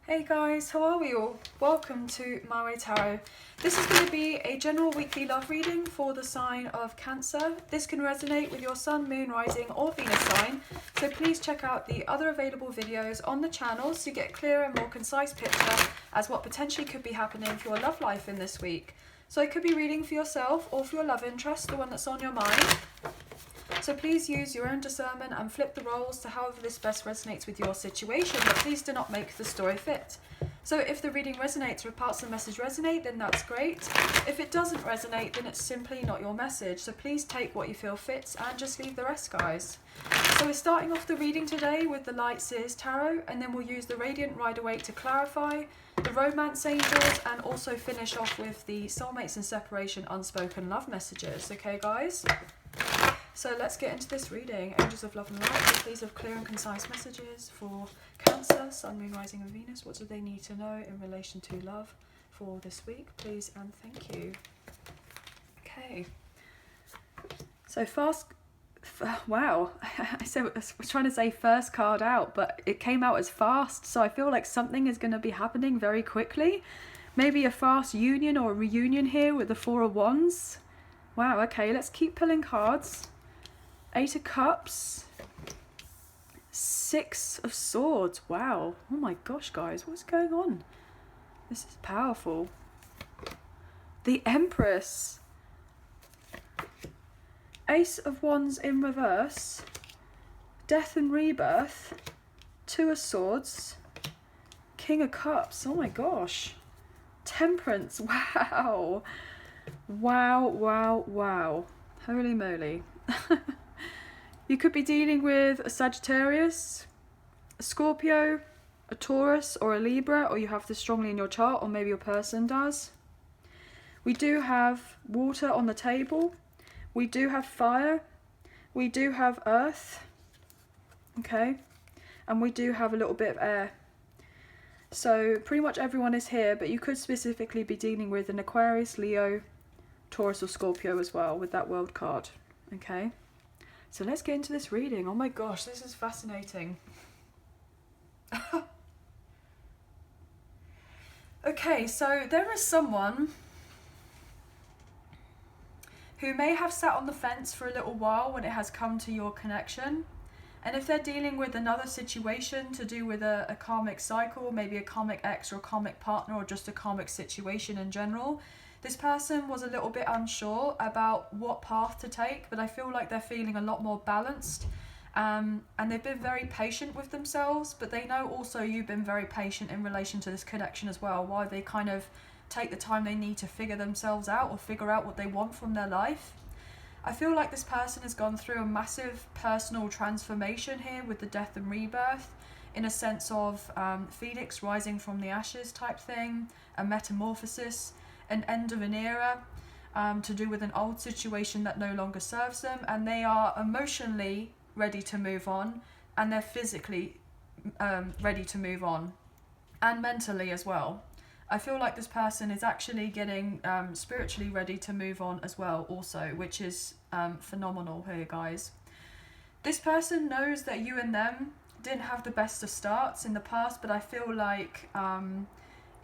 Hey guys, how are we all? Welcome to My Way Tarot. This is going to be a general weekly love reading for the sign of Cancer. This can resonate with your Sun, Moon, Rising or Venus sign, so please check out the other available videos on the channel so you get a clearer and more concise picture as what potentially could be happening for your love life in this week. So it could be reading for yourself or for your love interest, the one that's on your mind. So please use your own discernment and flip the roles to however this best resonates with your situation, but please do not make the story fit. So if the reading resonates or parts of the message resonate, then that's great. If it doesn't resonate, then it's simply not your message. So please take what you feel fits and just leave the rest, guys. So we're starting off the reading today with the Light Seers Tarot, and then we'll use the Radiant Rider-Waite to clarify, the Romance Angels, and also finish off with the Soulmates and Separation Unspoken Love Messages. Okay, guys? So let's get into this reading. Angels of Love and Light, please have clear and concise messages for Cancer, Sun, Moon, Rising and Venus. What do they need to know in relation to love for this week? Please and thank you. Okay. So wow. I was trying to say first card out, but it came out as fast. So I feel like something is going to be happening very quickly. Maybe a fast union or a reunion here with the Four of Wands. Wow, okay, let's keep pulling cards. Eight of Cups, Six of Swords. Wow. Oh my gosh, guys, what's going on? This is powerful. The Empress. Ace of Wands in reverse. Death and Rebirth. Two of Swords. King of Cups. Oh my gosh. Temperance. Wow. Wow, wow, wow. Holy moly. You could be dealing with a Sagittarius, a Scorpio, a Taurus or a Libra, or you have this strongly in your chart, or maybe your person does. We do have water on the table. We do have fire. We do have earth. Okay. And we do have a little bit of air. So pretty much everyone is here, but you could specifically be dealing with an Aquarius, Leo, Taurus or Scorpio as well with that world card. Okay. So let's get into this reading. Oh my gosh, this is fascinating. Okay, so there is someone who may have sat on the fence for a little while when it has come to your connection. And if they're dealing with another situation to do with a karmic cycle, maybe a karmic ex or a karmic partner or just a karmic situation in general, this person was a little bit unsure about what path to take, but I feel like they're feeling a lot more balanced. And they've been very patient with themselves, but they know also you've been very patient in relation to this connection as well, while they kind of take the time they need to figure themselves out or figure out what they want from their life. I feel like this person has gone through a massive personal transformation here with the death and rebirth, in a sense of Phoenix rising from the ashes type thing, a metamorphosis, an end of an era, to do with an old situation that no longer serves them, and they are emotionally ready to move on, and they're physically ready to move on, and mentally as well. I feel like this person is actually getting spiritually ready to move on as well also, which is phenomenal here, guys. This person knows that you and them didn't have the best of starts in the past, but I feel like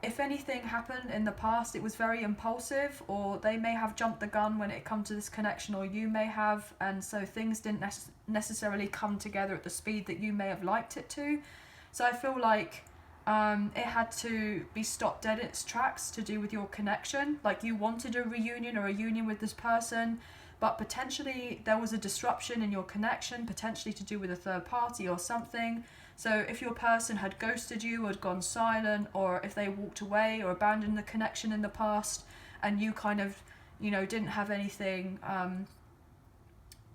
if anything happened in the past, it was very impulsive, or they may have jumped the gun when it comes to this connection, or you may have, and so things didn't necessarily come together at the speed that you may have liked it to. So I feel like it had to be stopped dead in its tracks to do with your connection. Like you wanted a reunion or a union with this person, but potentially there was a disruption in your connection, potentially to do with a third party or something. So if your person had ghosted you or had gone silent, or if they walked away or abandoned the connection in the past, and you kind of, you know, didn't have anything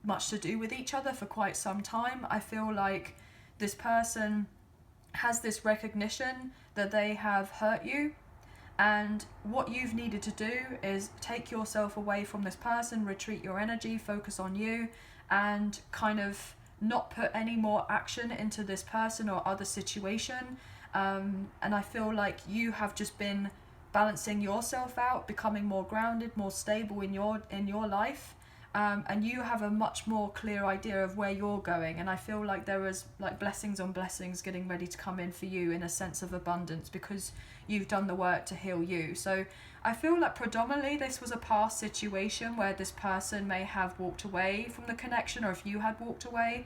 much to do with each other for quite some time, I feel like this person has this recognition that they have hurt you, and what you've needed to do is take yourself away from this person, retreat your energy, focus on you, and kind of not put any more action into this person or other situation. And I feel like you have just been balancing yourself out, becoming more grounded, more stable in your life, and you have a much more clear idea of where you're going. And I feel like there is like blessings on blessings getting ready to come in for you in a sense of abundance, because you've done the work to heal you. So I feel like predominantly this was a past situation where this person may have walked away from the connection, or if you had walked away.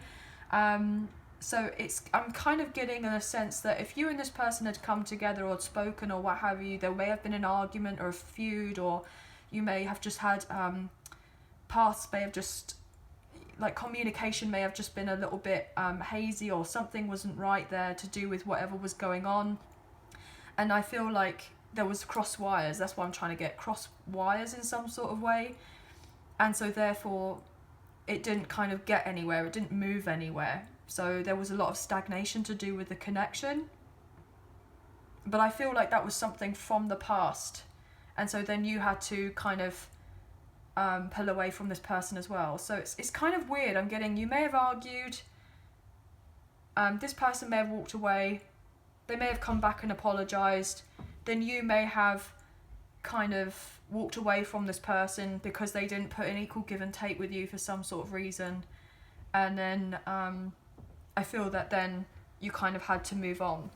So I'm kind of getting a sense that if you and this person had come together or had spoken or what have you, there may have been an argument or a feud, or you may have just had paths may have just, like, communication may have just been a little bit hazy, or something wasn't right there to do with whatever was going on. And I feel like there was cross wires. That's why I'm trying to get cross wires in some sort of way. And so therefore it didn't kind of get anywhere. It didn't move anywhere. So there was a lot of stagnation to do with the connection. But I feel like that was something from the past. And so then you had to kind of pull away from this person as well. So it's kind of weird. I'm getting, you may have argued. This person may have walked away. They may have come back and apologized. Then you may have kind of walked away from this person because they didn't put an equal give and take with you for some sort of reason. And then I feel that then you kind of had to move on.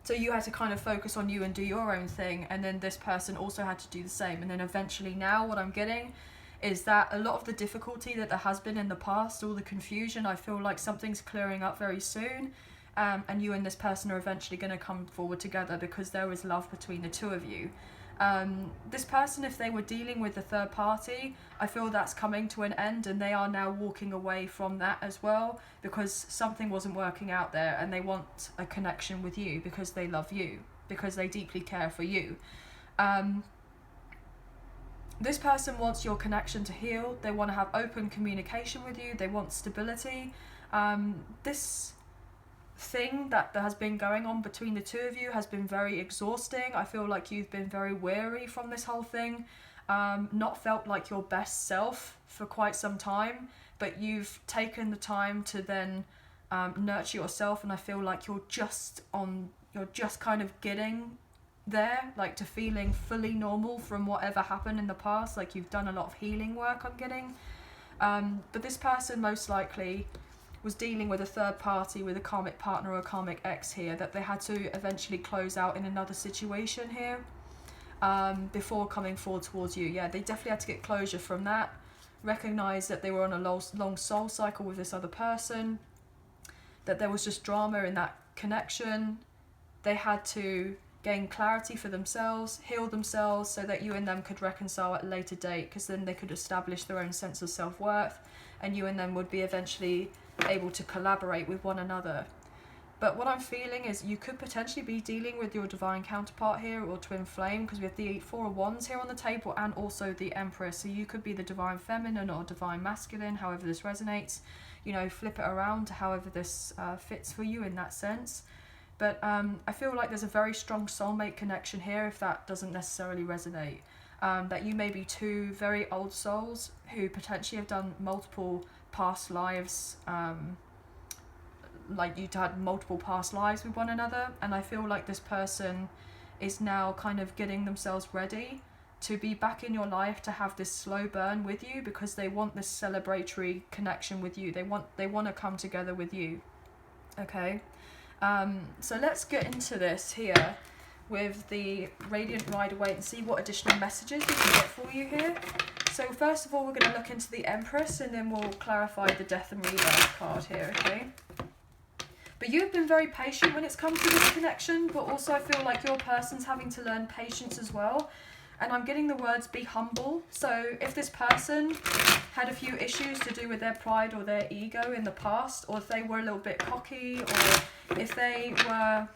So you had to kind of focus on you and do your own thing, and then this person also had to do the same. And then eventually now what I'm getting is that a lot of the difficulty that there has been in the past, all the confusion, I feel like something's clearing up very soon. And you and this person are eventually going to come forward together because there is love between the two of you. This person, if they were dealing with a third party, I feel that's coming to an end, and they are now walking away from that as well, because something wasn't working out there, and they want a connection with you because they love you, because they deeply care for you. This person wants your connection to heal. They want to have open communication with you. They want stability. This thing that has been going on between the two of you has been very exhausting. I feel like you've been very weary from this whole thing, not felt like your best self for quite some time, but you've taken the time to then nurture yourself, and I feel like you're just kind of getting there, like to feeling fully normal from whatever happened in the past. Like you've done a lot of healing work, I'm getting. But this person most likely was dealing with a third party, with a karmic partner or a karmic ex here, that they had to eventually close out in another situation here before coming forward towards you. Yeah, they definitely had to get closure from that, recognize that they were on a long soul cycle with this other person, that there was just drama in that connection. They had to gain clarity for themselves, heal themselves, so that you and them could reconcile at a later date, because then they could establish their own sense of self-worth, and you and them would be eventually able to collaborate with one another. But what I'm feeling is you could potentially be dealing with your divine counterpart here, or twin flame, because we have the Four of Wands here on the table, and also the Empress. So you could be the divine feminine or divine masculine, however this resonates. You know, flip it around to however this fits for you in that sense. But I feel like there's a very strong soulmate connection here, if that doesn't necessarily resonate. That you may be two very old souls who potentially have done multiple past lives, like you'd had multiple past lives with one another, and I feel like this person is now kind of getting themselves ready to be back in your life, to have this slow burn with you, because they want this celebratory connection with you. They want to come together with you. Okay, so let's get into this here with the Radiant Rider-Waite and see what additional messages we can get for you here. So first of all, we're going to look into the Empress, and then we'll clarify the Death and Rebirth card here, okay? But you've been very patient when it's come to this connection, but also I feel like your person's having to learn patience as well. And I'm getting the words be humble. So if this person had a few issues to do with their pride or their ego in the past, or if they were a little bit cocky, or if they were,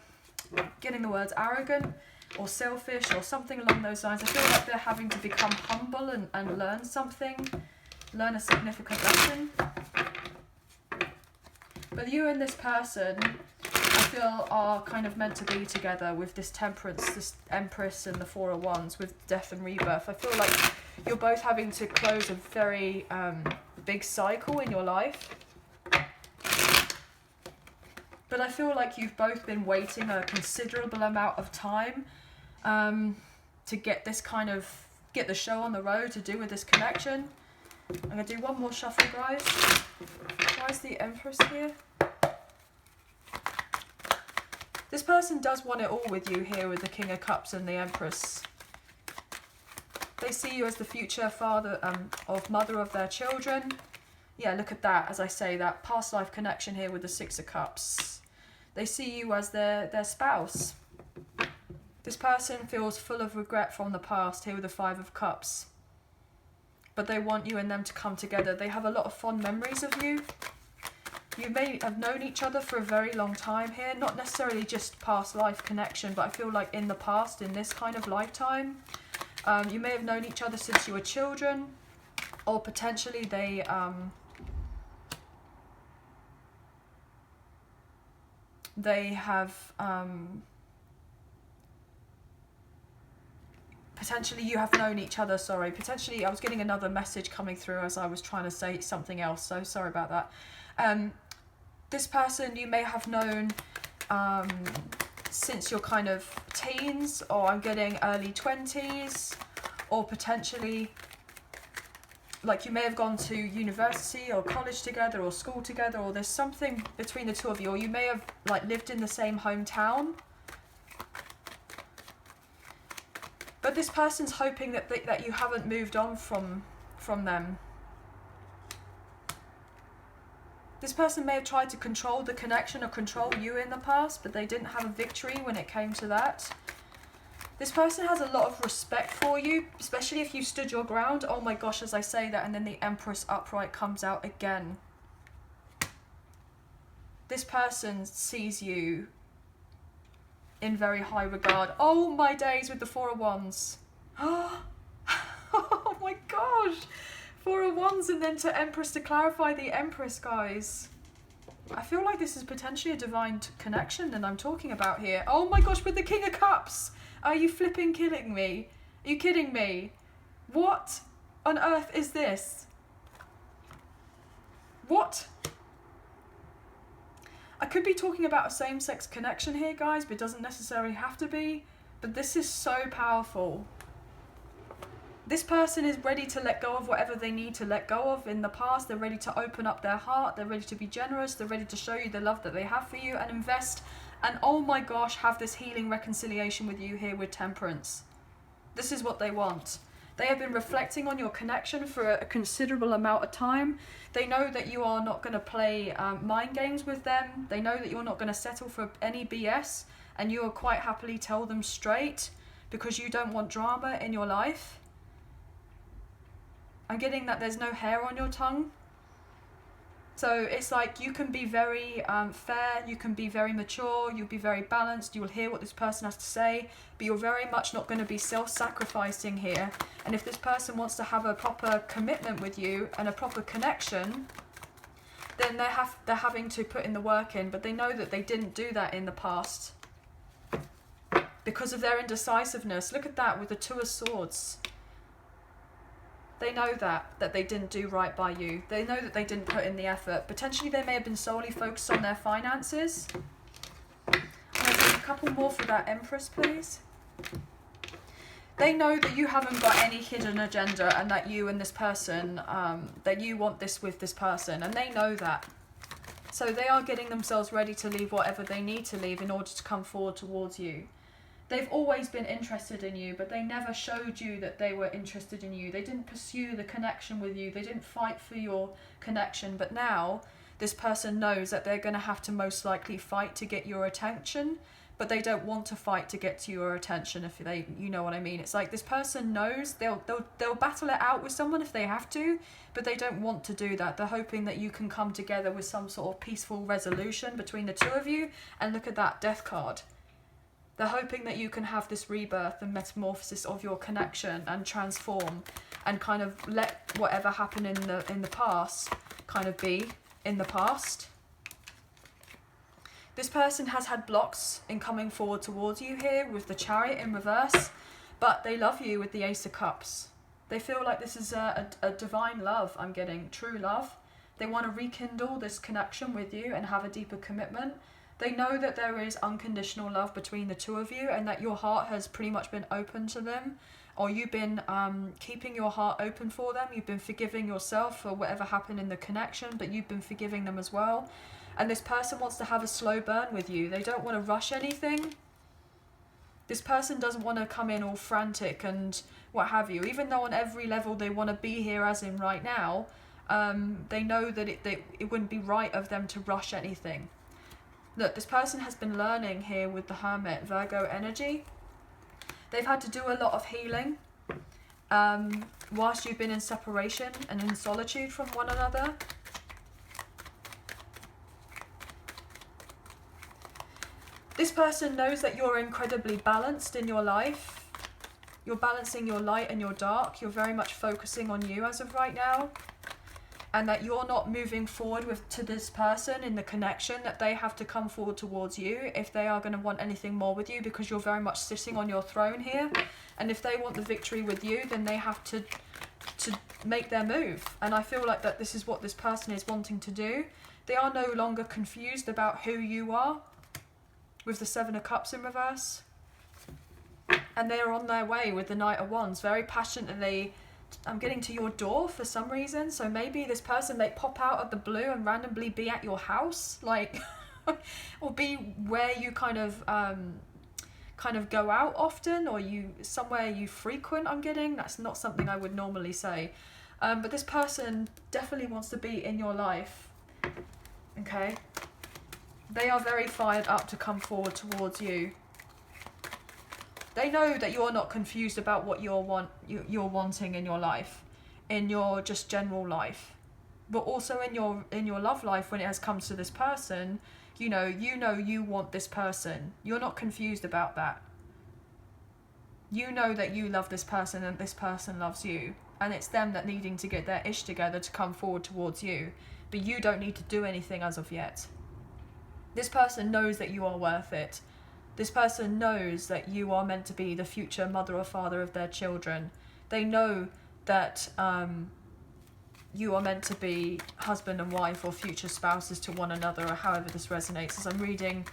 getting the words arrogant or selfish or something along those lines, I feel like they're having to become humble and learn something, learn a significant lesson. But you and this person, I feel, are kind of meant to be together with this Temperance, this Empress, and the Four of Wands with Death and Rebirth. I feel like you're both having to close a very big cycle in your life. But I feel like you've both been waiting a considerable amount of time to get this kind of, get the show on the road to do with this connection. I'm going to do one more shuffle, guys. Why is the Empress here? This person does want it all with you here with the King of Cups and the Empress. They see you as the future father of mother of their children. Yeah, look at that. As I say, that past life connection here with the Six of Cups. They see you as their spouse. This person feels full of regret from the past here with the Five of Cups. But they want you and them to come together. They have a lot of fond memories of you. You may have known each other for a very long time here. Not necessarily just past life connection, but I feel like in the past, in this kind of lifetime. You may have known each other since you were children. Or potentially they... they have... potentially you have known each other, sorry. Potentially, I was getting another message coming through as I was trying to say something else, so sorry about that. This person you may have known since your kind of teens, or I'm getting early 20s, or potentially like you may have gone to university or college together or school together, or there's something between the two of you, or you may have like lived in the same hometown. But this person's hoping that you haven't moved on from them. This person may have tried to control the connection or control you in the past, but they didn't have a victory when it came to that. This person has a lot of respect for you, especially if you stood your ground. Oh my gosh, as I say that, and then the Empress upright comes out again. This person sees you in very high regard. Oh my days, with the Four of Wands. Oh my gosh. Four of Wands and then to Empress, to clarify the Empress, guys. I feel like this is potentially a divine connection that I'm talking about here. Oh my gosh, with the King of Cups. Are you flipping kidding me? Are you kidding me? What on earth is this? What? I could be talking about a same-sex connection here, guys, but it doesn't necessarily have to be. But this is so powerful. This person is ready to let go of whatever they need to let go of in the past. They're ready to open up their heart. They're ready to be generous. They're ready to show you the love that they have for you and invest. And oh my gosh, have this healing reconciliation with you here with Temperance. This is what they want. They have been reflecting on your connection for a considerable amount of time. They know that you are not going to play mind games with them. They know that you're not going to settle for any BS. And you will quite happily tell them straight because you don't want drama in your life. I'm getting that there's no hair on your tongue. So it's like you can be very fair, you can be very mature, you'll be very balanced, you'll hear what this person has to say, but you're very much not going to be self-sacrificing here. And if this person wants to have a proper commitment with you and a proper connection, then they're having to put in the work in, but they know that they didn't do that in the past. Because of their indecisiveness. Look at that with the Two of Swords. They know that they didn't do right by you. They know that they didn't put in the effort. Potentially they may have been solely focused on their finances. I'm going to take a couple more for that Empress, please. They know that you haven't got any hidden agenda and that you and this person, that you want this with this person. And they know that. So they are getting themselves ready to leave whatever they need to leave in order to come forward towards you. They've always been interested in you, but they never showed you that they were interested in you. They didn't pursue the connection with you. They didn't fight for your connection. But now, this person knows that they're going to have to most likely fight to get your attention, but they don't want to fight to get to your attention, if they, you know what I mean. It's like this person knows they'll battle it out with someone if they have to, but they don't want to do that. They're hoping that you can come together with some sort of peaceful resolution between the two of you. And look at that Death card. They're hoping that you can have this rebirth and metamorphosis of your connection and transform and kind of let whatever happened in the past kind of be in the past. This person has had blocks in coming forward towards you here with the Chariot in reverse, but they love you with the Ace of Cups. They feel like this is a divine love, I'm getting, true love. They want to rekindle this connection with you and have a deeper commitment. They know that there is unconditional love between the two of you, and that your heart has pretty much been open to them, or you've been keeping your heart open for them. You've been forgiving yourself for whatever happened in the connection, but you've been forgiving them as well. And this person wants to have a slow burn with you. They don't want to rush anything. This person doesn't want to come in all frantic and what have you. Even though on every level they want to be here as in right now, they know that it wouldn't be right of them to rush anything. Look, this person has been learning here with the Hermit, Virgo energy. They've had to do a lot of healing whilst you've been in separation and in solitude from one another. This person knows that you're incredibly balanced in your life. You're balancing your light and your dark. You're very much focusing on you as of right now. And that you're not moving forward to this person in the connection, that they have to come forward towards you if they are going to want anything more with you, because you're very much sitting on your throne here. And if they want the victory with you, then they have to make their move. And I feel like that this is what this person is wanting to do. They are no longer confused about who you are, with the Seven of Cups in reverse. And they are on their way with the Knight of Wands, very passionately. I'm getting to your door for some reason. So maybe this person may pop out of the blue and randomly be at your house, like, or be where you kind of go out often, or somewhere you frequent. I'm getting that's not something I would normally say, but this person definitely wants to be in your life. Okay, they are very fired up to come forward towards you. They know that you're not confused about what you're wanting in your life, in your just general life, but also in your love life. When it has come to this person, you know you want this person. You're not confused about that. You know that you love this person and this person loves you, and it's them that needing to get their ish together to come forward towards you, but you don't need to do anything as of yet. This person knows that you are worth it. This person knows that you are meant to be the future mother or father of their children. They know that you are meant to be husband and wife or future spouses to one another, or however this resonates, as I'm reading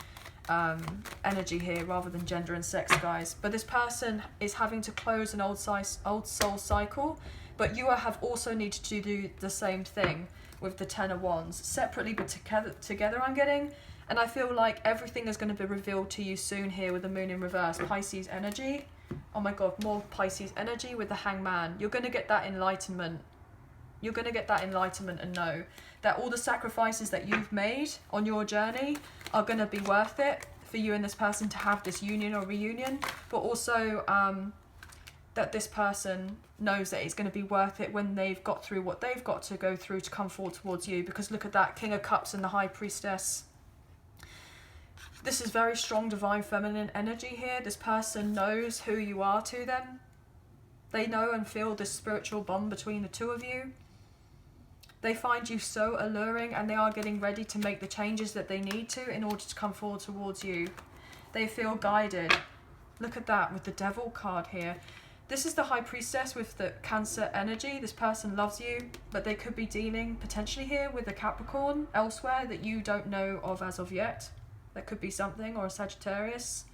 energy here rather than gender and sex, guys. But this person is having to close an old soul cycle, but you have also needed to do the same thing with the Ten of Wands, separately but together I'm getting. And I feel like everything is going to be revealed to you soon here with the Moon in reverse, Pisces energy. Oh my God, more Pisces energy with the Hangman. You're going to get that enlightenment. You're going to get that enlightenment and know that all the sacrifices that you've made on your journey are going to be worth it for you and this person to have this union or reunion. But also that this person knows that it's going to be worth it when they've got through what they've got to go through to come forward towards you. Because look at that, King of Cups and the High Priestess. This is very strong divine feminine energy here. This person knows who you are to them. They know and feel this spiritual bond between the two of you. They find you so alluring, and they are getting ready to make the changes that they need to in order to come forward towards you. They feel guided. Look at that with the Devil card here. This is the High Priestess with the Cancer energy. This person loves you, but they could be dealing potentially here with a Capricorn elsewhere that you don't know of as of yet. That could be something, or a Sagittarius.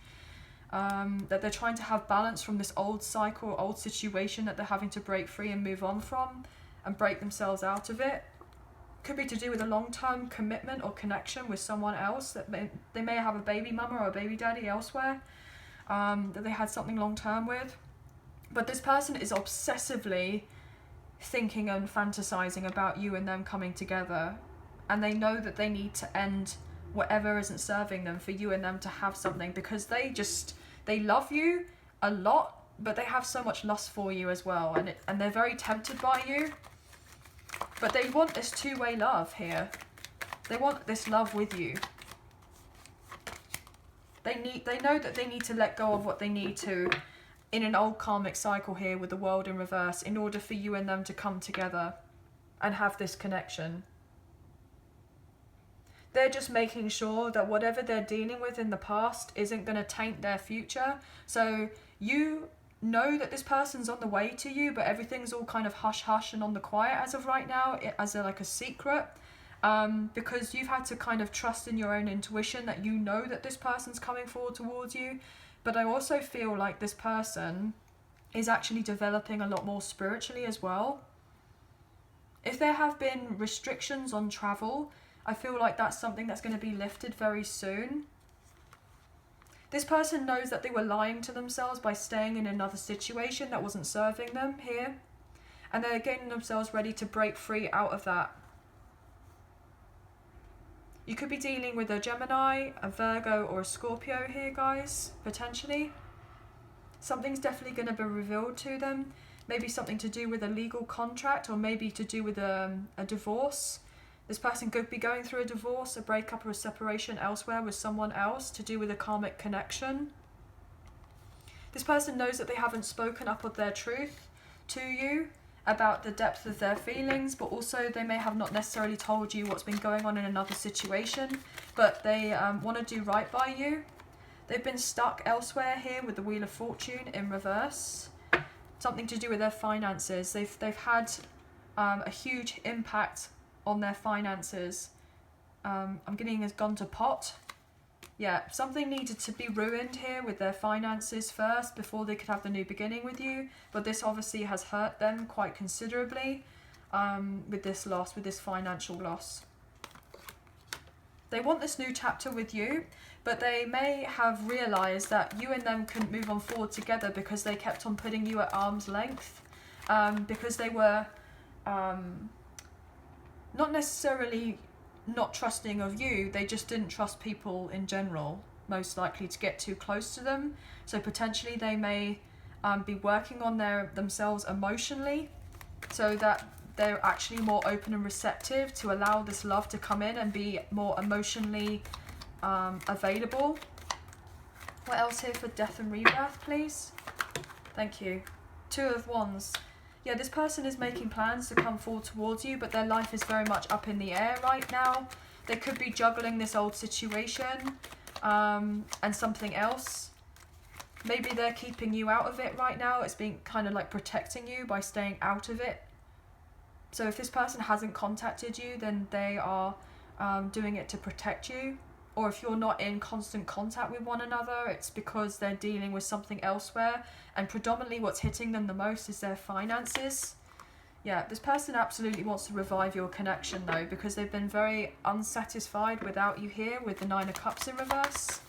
That they're trying to have balance from this old cycle, old situation that they're having to break free and move on from and break themselves out of it. Could be to do with a long-term commitment or connection with someone else. That they may have a baby mama or a baby daddy elsewhere that they had something long-term with. But this person is obsessively thinking and fantasizing about you and them coming together. And they know that they need to end whatever isn't serving them for you and them to have something, because they love you a lot, but they have so much lust for you as well, and they're very tempted by you, but they want this two-way love here. They want this love with you. They know that they need to let go of what they need to in an old karmic cycle here with the World in reverse in order for you and them to come together and have this connection. They're just making sure that whatever they're dealing with in the past isn't going to taint their future. So you know that this person's on the way to you, but everything's all kind of hush-hush and on the quiet as of right now, as like a secret. because you've had to kind of trust in your own intuition that you know that this person's coming forward towards you. But I also feel like this person is actually developing a lot more spiritually as well. If there have been restrictions on travel, I feel like that's something that's going to be lifted very soon. This person knows that they were lying to themselves by staying in another situation that wasn't serving them here. And they're getting themselves ready to break free out of that. You could be dealing with a Gemini, a Virgo, or a Scorpio here, guys, potentially. Something's definitely going to be revealed to them. Maybe something to do with a legal contract, or maybe to do with a divorce. This person could be going through a divorce, a breakup, or a separation elsewhere with someone else to do with a karmic connection. This person knows that they haven't spoken up of their truth to you about the depth of their feelings, but also they may have not necessarily told you what's been going on in another situation, but they want to do right by you. They've been stuck elsewhere here with the Wheel of Fortune in reverse. Something to do with their finances. They've had a huge impact on their finances. I'm getting has gone to pot. Yeah, something needed to be ruined here with their finances first before they could have the new beginning with you. But this obviously has hurt them quite considerably with this loss, with this financial loss. They want this new chapter with you, but they may have realised that you and them couldn't move on forward together because they kept on putting you at arm's length. Because they were not necessarily not trusting of you, they just didn't trust people in general, most likely, to get too close to them. So potentially they may be working on themselves emotionally so that they're actually more open and receptive to allow this love to come in and be more emotionally available. What else here for death and rebirth, please? Thank you. 2 of Wands. Yeah, this person is making plans to come forward towards you, but their life is very much up in the air right now. They could be juggling this old situation and something else. Maybe they're keeping you out of it right now. It's being kind of like protecting you by staying out of it. So if this person hasn't contacted you, then they are doing it to protect you. Or if you're not in constant contact with one another, it's because they're dealing with something elsewhere. And predominantly what's hitting them the most is their finances. Yeah, this person absolutely wants to revive your connection though, because they've been very unsatisfied without you here with the 9 of Cups in reverse.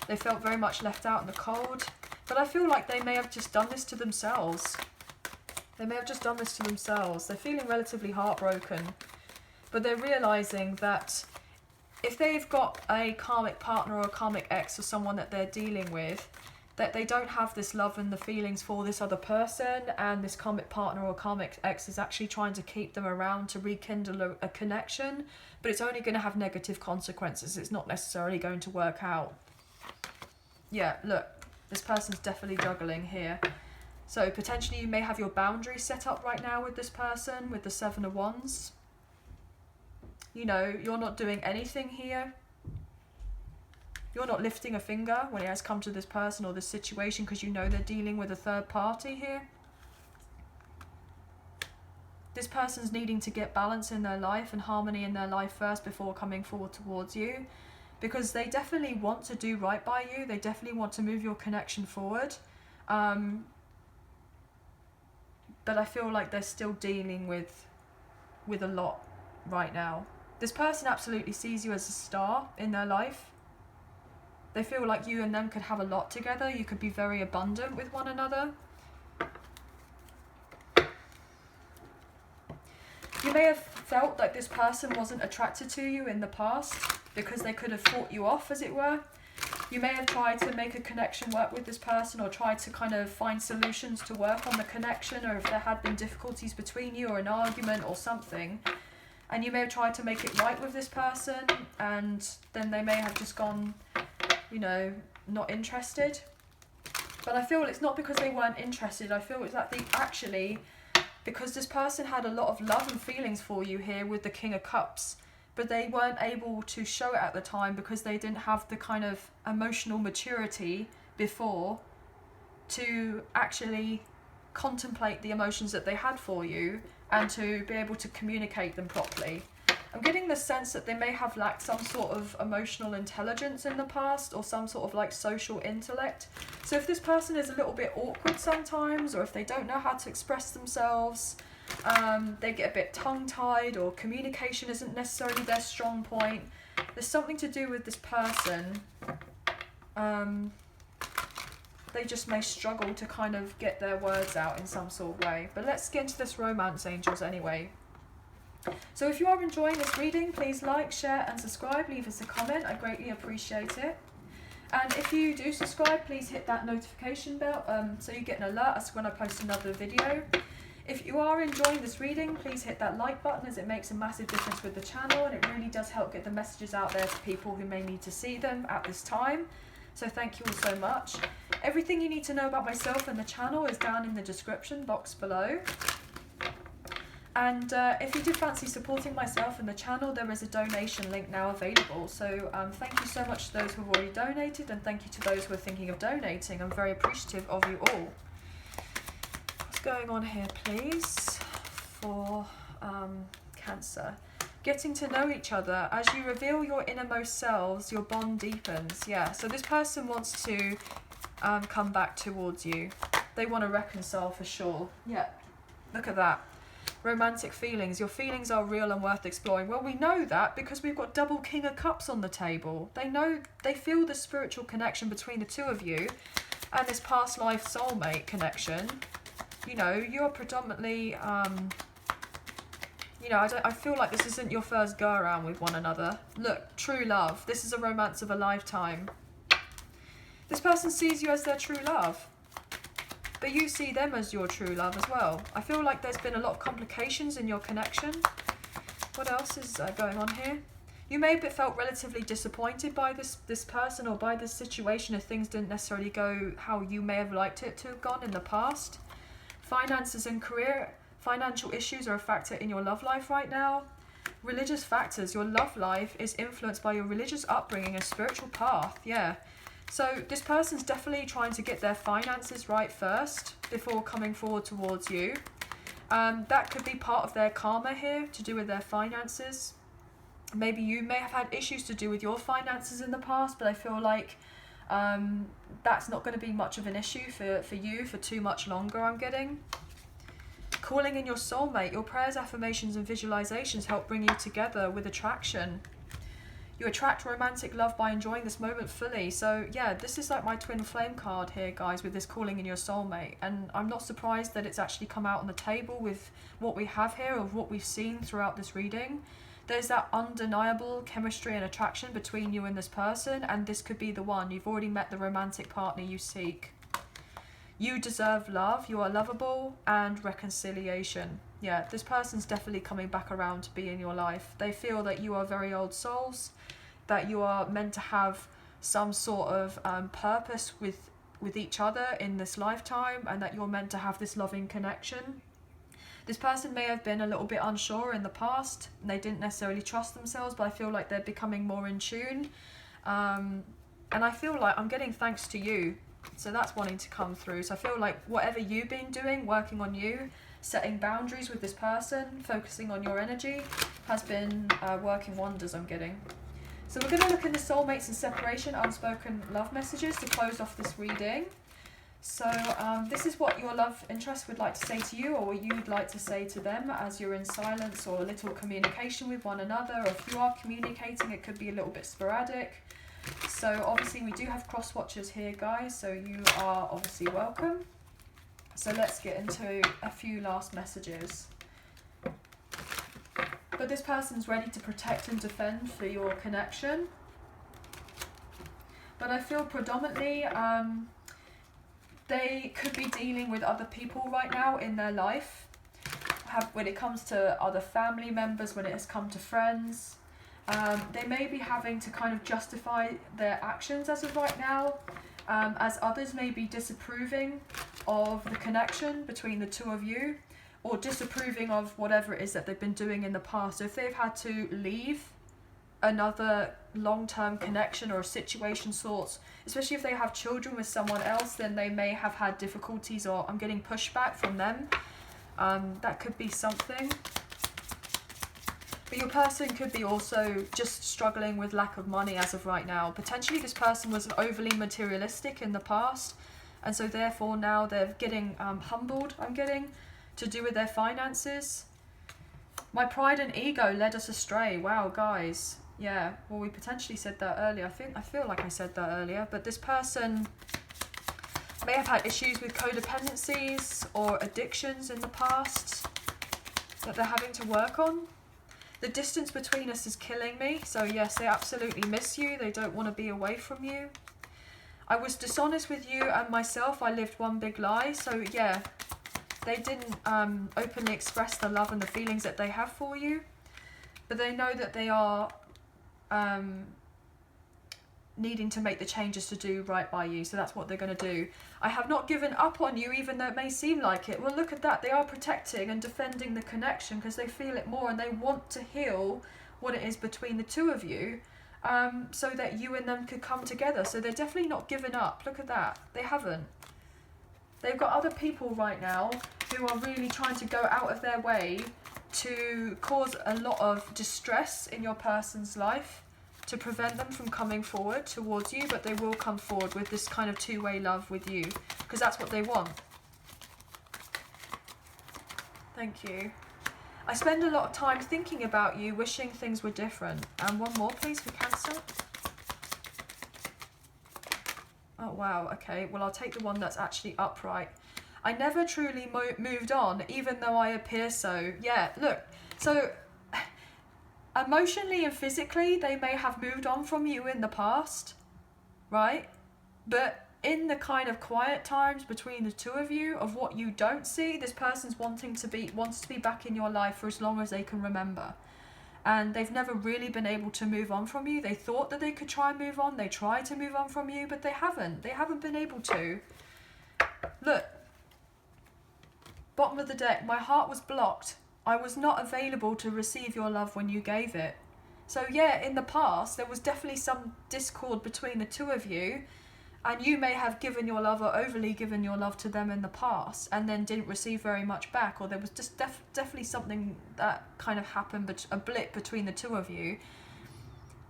They felt very much left out in the cold. But I feel like they may have just done this to themselves. They may have just done this to themselves. They're feeling relatively heartbroken. But they're realising that if they've got a karmic partner or a karmic ex or someone that they're dealing with, that they don't have this love and the feelings for this other person, and this karmic partner or karmic ex is actually trying to keep them around to rekindle a connection, but it's only going to have negative consequences. It's not necessarily going to work out. Yeah, look, this person's definitely juggling here. So potentially you may have your boundaries set up right now with this person, with the 7 of Wands. You know, you're not doing anything here. You're not lifting a finger when it has come to this person or this situation because you know they're dealing with a third party here. This person's needing to get balance in their life and harmony in their life first before coming forward towards you, because they definitely want to do right by you. They definitely want to move your connection forward. But I feel like they're still dealing with a lot right now. This person absolutely sees you as a star in their life. They feel like you and them could have a lot together. You could be very abundant with one another. You may have felt like this person wasn't attracted to you in the past because they could have fought you off, as it were. You may have tried to make a connection work with this person, or tried to kind of find solutions to work on the connection, or if there had been difficulties between you or an argument or something. And you may have tried to make it right with this person, and then they may have just gone, you know, not interested. But I feel it's not because they weren't interested. I feel it's that they actually, because this person had a lot of love and feelings for you here with the King of Cups, but they weren't able to show it at the time because they didn't have the kind of emotional maturity before to actually contemplate the emotions that they had for you and to be able to communicate them properly. I'm getting the sense that they may have lacked some sort of emotional intelligence in the past, or some sort of like social intellect. So if this person is a little bit awkward sometimes, or if they don't know how to express themselves, they get a bit tongue-tied, or communication isn't necessarily their strong point. There's something to do with this person. They just may struggle to kind of get their words out in some sort of way. But let's get into this romance, angels, anyway. So if you are enjoying this reading, please like, share and subscribe. Leave us a comment. I greatly appreciate it. And if you do subscribe, please hit that notification bell so you get an alert as to when I post another video. If you are enjoying this reading, please hit that like button, as it makes a massive difference with the channel, and it really does help get the messages out there to people who may need to see them at this time. So thank you all so much. Everything you need to know about myself and the channel is down in the description box below. And if you do fancy supporting myself and the channel, there is a donation link now available. So thank you so much to those who have already donated, and thank you to those who are thinking of donating. I'm very appreciative of you all. What's going on here, please, for Cancer? Getting to know each other. As you reveal your innermost selves, your bond deepens. Yeah, so this person wants to come back towards you. They want to reconcile for sure. Yeah, look at that. Romantic feelings. Your feelings are real and worth exploring. Well, we know that because we've got double King of Cups on the table. They know, they feel the spiritual connection between the two of you and this past life soulmate connection. You know, you're predominantly... you know, I feel like this isn't your first go around with one another. Look, true love. This is a romance of a lifetime. This person sees you as their true love, but you see them as your true love as well. I feel like there's been a lot of complications in your connection. What else is going on here? You may have felt relatively disappointed by this person or by this situation if things didn't necessarily go how you may have liked it to have gone in the past. Finances and career. Financial issues are a factor in your love life right now. Religious factors. Your love life is influenced by your religious upbringing and spiritual path. Yeah. So this person's definitely trying to get their finances right first before coming forward towards you. That could be part of their karma here, to do with their finances. Maybe you may have had issues to do with your finances in the past, but I feel like that's not going to be much of an issue for you for too much longer, I'm getting. Calling in your soulmate. Your prayers, affirmations and visualizations help bring you together with attraction. You attract romantic love by enjoying this moment fully. So yeah, this is like my twin flame card here, guys, with this calling in your soulmate. And I'm not surprised that it's actually come out on the table with what we have here, of what we've seen throughout this reading. There's that undeniable chemistry and attraction between you and this person, and this could be the one. You've already met the romantic partner you seek. You deserve love, you are lovable, and reconciliation. Yeah, this person's definitely coming back around to be in your life. They feel that you are very old souls, that you are meant to have some sort of purpose with each other in this lifetime, and that you're meant to have this loving connection. This person may have been a little bit unsure in the past, and they didn't necessarily trust themselves, but I feel like they're becoming more in tune. And I feel like I'm getting thanks to you. So that's wanting to come through. So I feel like whatever you've been doing, working on you, setting boundaries with this person, focusing on your energy, has been working wonders, I'm getting. So we're going to look at the soulmates and separation, unspoken love messages to close off this reading. So this is what your love interest would like to say to you, or what you would like to say to them as you're in silence or a little communication with one another. Or if you are communicating, it could be a little bit sporadic. So obviously we do have cross watchers here, guys, so you are obviously welcome. So let's get into a few last messages. But this person's ready to protect and defend for your connection. But I feel predominantly they could be dealing with other people right now in their life. When it comes to other family members, when it has come to friends. They may be having to kind of justify their actions as of right now, as others may be disapproving of the connection between the two of you, or disapproving of whatever it is that they've been doing in the past. So if they've had to leave another long-term connection or a situation sorts, especially if they have children with someone else, then they may have had difficulties, or I'm getting pushback from them. That could be something. But your person could be also just struggling with lack of money as of right now. Potentially this person was overly materialistic in the past, and so therefore now they're getting humbled, I'm getting, to do with their finances. My pride and ego led us astray. Wow, guys. Yeah, well, we potentially said that earlier. I feel like I said that earlier, but this person may have had issues with codependencies or addictions in the past that they're having to work on. The distance between us is killing me. So yes, they absolutely miss you. They don't want to be away from you. I was dishonest with you and myself. I lived one big lie. So yeah, they didn't openly express the love and the feelings that they have for you. But they know that they are needing to make the changes to do right by you. So that's what they're going to do. I have not given up on you, even though it may seem like it. Well, look at that. They are protecting and defending the connection because they feel it more, and they want to heal what it is between the two of you, so that you and them could come together. So they're definitely not giving up. Look at that. They haven't. They've got other people right now who are really trying to go out of their way to cause a lot of distress in your person's life, to prevent them from coming forward towards you, but they will come forward with this kind of two-way love with you, because that's what they want. Thank you. I spend a lot of time thinking about you, wishing things were different. And one more, please, for Cancer. Oh, wow, okay. Well, I'll take the one that's actually upright. I never truly moved on, even though I appear so. Yeah, look, so emotionally and physically, they may have moved on from you in the past, right? But in the kind of quiet times between the two of you, of what you don't see, this person's wants to be back in your life for as long as they can remember. And they've never really been able to move on from you. They thought that they could try and move on. They tried to move on from you, but they haven't. They haven't been able to. Look. Bottom of the deck. My heart was blocked. I was not available to receive your love when you gave it. So yeah, in the past, there was definitely some discord between the two of you, and you may have given your love or overly given your love to them in the past and then didn't receive very much back, or there was just definitely something that kind of happened, but a blip between the two of you.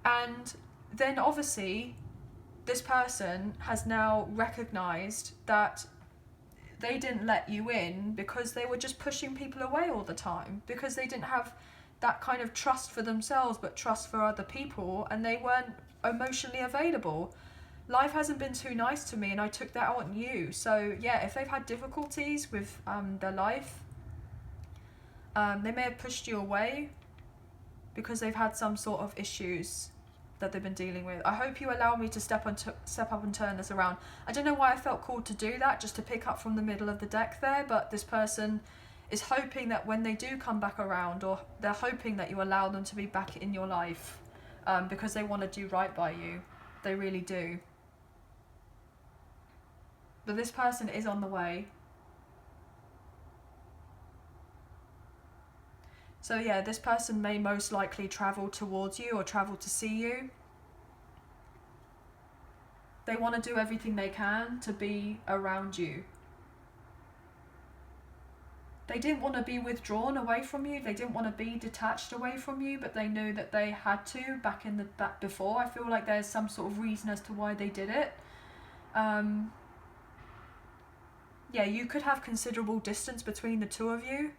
And then obviously this person has now recognized that they didn't let you in because they were just pushing people away all the time, because they didn't have that kind of trust for themselves but trust for other people, and they weren't emotionally available. Life hasn't been too nice to me, and I took that out on you. So yeah, if they've had difficulties with their life, they may have pushed you away because they've had some sort of issues that they've been dealing with. I hope you allow me to step up and turn this around. I don't know why I felt called to do that, just to pick up from the middle of the deck there, but this person is hoping that when they do come back around, or they're hoping that you allow them to be back in your life, because they want to do right by you. They really do. But this person is on the way. So yeah, this person may most likely travel towards you or travel to see you. They want to do everything they can to be around you. They didn't want to be withdrawn away from you. They didn't want to be detached away from you, but they knew that they had to back before. I feel like there's some sort of reason as to why they did it. Yeah, you could have considerable distance between the two of you.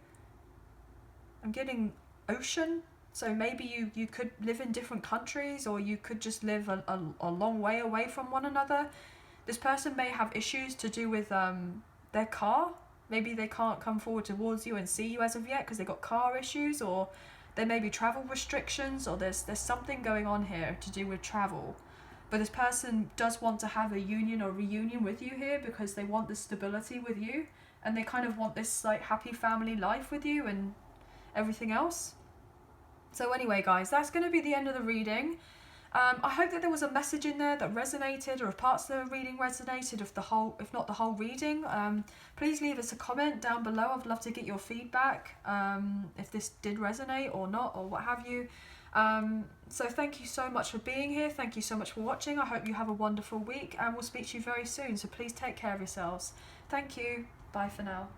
I'm getting ocean, so maybe you could live in different countries, or you could just live a long way away from one another. This person may have issues to do with their car. Maybe they can't come forward towards you and see you as of yet because they've got car issues, or there may be travel restrictions, or there's something going on here to do with travel. But this person does want to have a union or reunion with you here because they want this stability with you, and they kind of want this like happy family life with you and everything else. So anyway, guys, that's going to be the end of the reading. I hope that there was a message in there that resonated, or if parts of the reading resonated, if not the whole reading. Please leave us a comment down below. I'd love to get your feedback, if this did resonate or not, or what have you. So thank you so much for being here. Thank you so much for watching. I hope you have a wonderful week, and we'll speak to you very soon. So please take care of yourselves. Thank you. Bye for now.